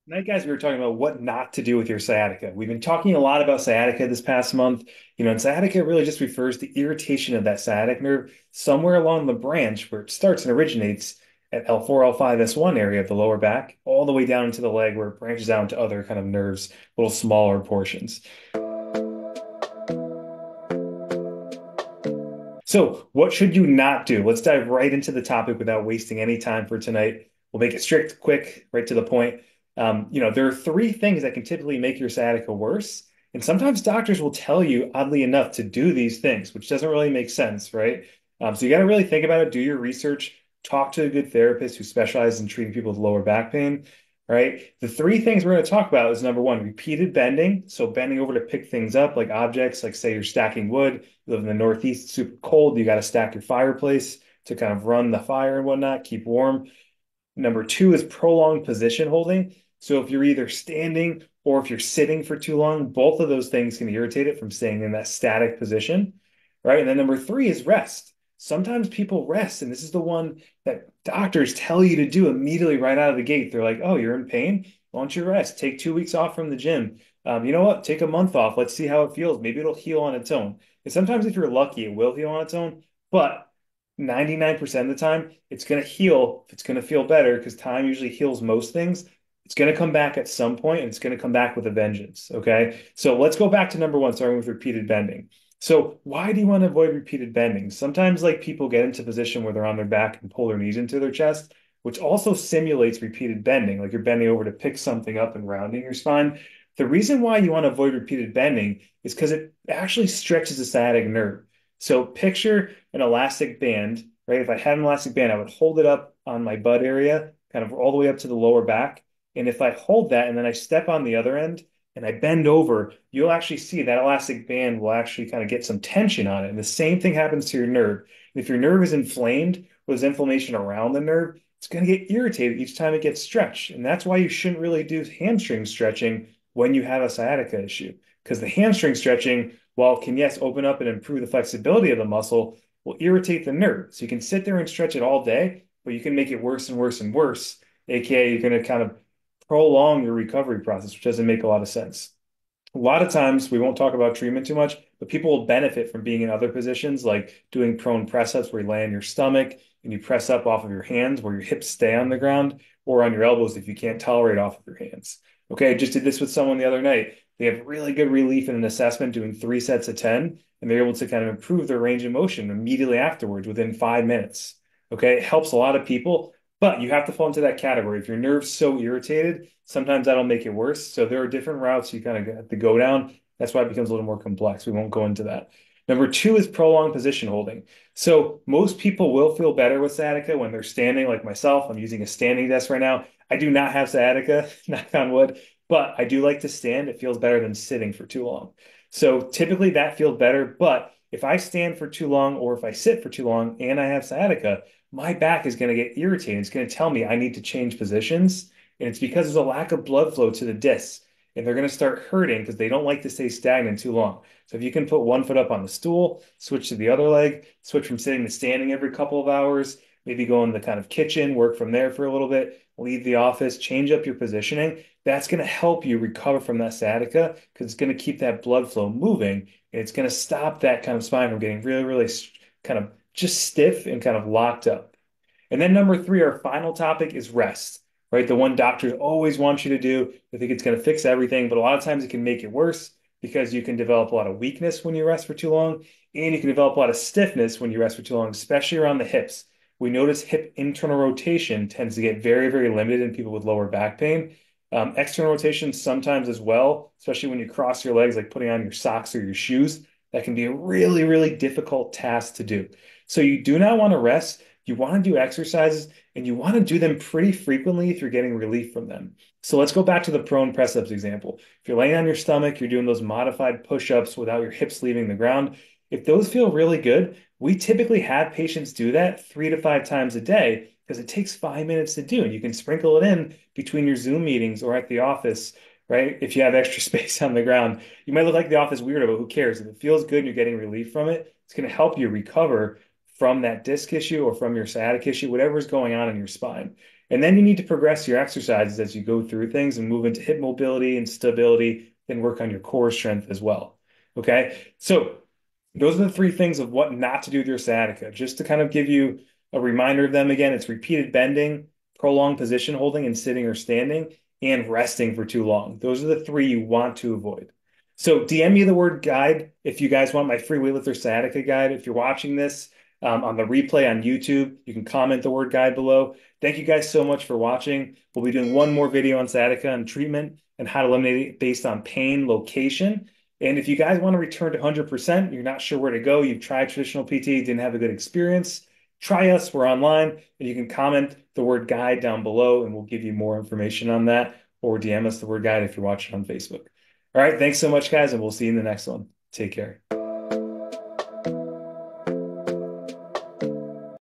Tonight, guys, we were talking about what not to do with your sciatica. We've been talking a lot about sciatica this past month. And sciatica really just refers to irritation of that sciatic nerve somewhere along the branch where it starts and originates at L4, L5, S1 area of the lower back, all the way down into the leg where it branches out into other kind of nerves, little smaller portions. So, what should you not do? Let's dive right into the topic without wasting any time for tonight. We'll make it strict, quick, right to the point. There are three things that can typically make your sciatica worse. And sometimes doctors will tell you, oddly enough, to do these things, which doesn't really make sense, right? So you got to really think about it, do your research, talk to a good therapist who specializes in treating people with lower back pain, right? The three things we're going to talk about is number one, repeated bending. So bending over to pick things up like objects, like say you're stacking wood, you live in the Northeast, it's super cold, you got to stack your fireplace to kind of run the fire and whatnot, keep warm. Number two is prolonged position holding. So if you're either standing or if you're sitting for too long, both of those things can irritate it from staying in that static position, right? And then number three is rest. Sometimes people rest, and this is the one that doctors tell you to do immediately right out of the gate. They're like, "Oh, you're in pain? Why don't you rest? Take 2 weeks off from the gym. You know what? Take a month off. Let's see how it feels. Maybe it'll heal on its own." And sometimes, if you're lucky, it will heal on its own. But 99% of the time, it's going to heal. It's going to feel better because time usually heals most things. It's going to come back at some point and it's going to come back with a vengeance. Okay. So let's go back to number one, starting with repeated bending. So why do you want to avoid repeated bending? Sometimes like people get into a position where they're on their back and pull their knees into their chest, which also simulates repeated bending, like you're bending over to pick something up and rounding your spine. The reason why you want to avoid repeated bending is because it actually stretches the sciatic nerve. So picture an elastic band, right? If I had an elastic band, I would hold it up on my butt area, kind of all the way up to the lower back. And if I hold that and then I step on the other end and I bend over, you'll actually see that elastic band will actually kind of get some tension on it. And the same thing happens to your nerve. If your nerve is inflamed, or there's inflammation around the nerve, it's going to get irritated each time it gets stretched. And that's why you shouldn't really do hamstring stretching when you have a sciatica issue. Because the hamstring stretching, while it can, yes, open up and improve the flexibility of the muscle, will irritate the nerve. So you can sit there and stretch it all day, but you can make it worse and worse and worse. AKA, you're going to kind of prolong your recovery process, which doesn't make a lot of sense. A lot of times, we won't talk about treatment too much, but people will benefit from being in other positions, like doing prone press ups where you lay on your stomach and you press up off of your hands where your hips stay on the ground, or on your elbows if you can't tolerate off of your hands. Okay, I just did this with someone the other night. They have really good relief in an assessment doing 3 sets of 10, and they're able to kind of improve their range of motion immediately afterwards within 5 minutes. Okay, it helps a lot of people, but you have to fall into that category. If your nerve's so irritated, sometimes that'll make it worse. So there are different routes you kind of have to go down. That's why it becomes a little more complex. We won't go into that. Number two is prolonged position holding. So most people will feel better with sciatica when they're standing, like myself. I'm using a standing desk right now. I do not have sciatica, knock on wood, but I do like to stand. It feels better than sitting for too long. So typically that feels better. But if I stand for too long or if I sit for too long and I have sciatica, my back is going to get irritated. It's going to tell me I need to change positions. And it's because there's a lack of blood flow to the discs. And they're going to start hurting because they don't like to stay stagnant too long. So if you can put one foot up on the stool, switch to the other leg, switch from sitting to standing every couple of hours, maybe go in the kind of kitchen, work from there for a little bit, leave the office, change up your positioning. That's going to help you recover from that sciatica because it's going to keep that blood flow moving. And it's going to stop that kind of spine from getting really, really kind of just stiff and kind of locked up. And then number three, our final topic is rest, right? The one doctors always want you to do. They think it's going to fix everything, but a lot of times it can make it worse because you can develop a lot of weakness when you rest for too long, and you can develop a lot of stiffness when you rest for too long, especially around the hips. We notice hip internal rotation tends to get very, very limited in people with lower back pain. External rotation sometimes as well, especially when you cross your legs, like putting on your socks or your shoes. That can be a really, really difficult task to do. So you do not want to rest. You want to do exercises and you want to do them pretty frequently if you're getting relief from them. So let's go back to the prone press ups example. If you're laying on your stomach, you're doing those modified push ups without your hips leaving the ground. If those feel really good, we typically have patients do that 3 to 5 times a day because it takes 5 minutes to do. And you can sprinkle it in between your Zoom meetings or at the office, right? If you have extra space on the ground, you might look like the office weirdo, but who cares? If it feels good and you're getting relief from it, it's going to help you recover from that disc issue or from your sciatic issue, whatever's going on in your spine. And then you need to progress your exercises as you go through things and move into hip mobility and stability, then work on your core strength as well. Okay. So those are the three things of what not to do with your sciatica. Just to kind of give you a reminder of them again, it's repeated bending, prolonged position holding and sitting or standing, and resting for too long. Those are the three you want to avoid. So DM me the word guide if you guys want my free weightlifter sciatica guide. If you're watching this on the replay on YouTube, you can comment the word guide below. Thank you guys so much for watching. We'll be doing one more video on sciatica and treatment and how to eliminate it based on pain location. And if you guys want to return to 100%, you're not sure where to go, you've tried traditional PT, didn't have a good experience, try us. We're online, and you can comment the word guide down below, and we'll give you more information on that, or DM us the word guide if you're watching on Facebook. All right, thanks so much, guys, and we'll see you in the next one. Take care.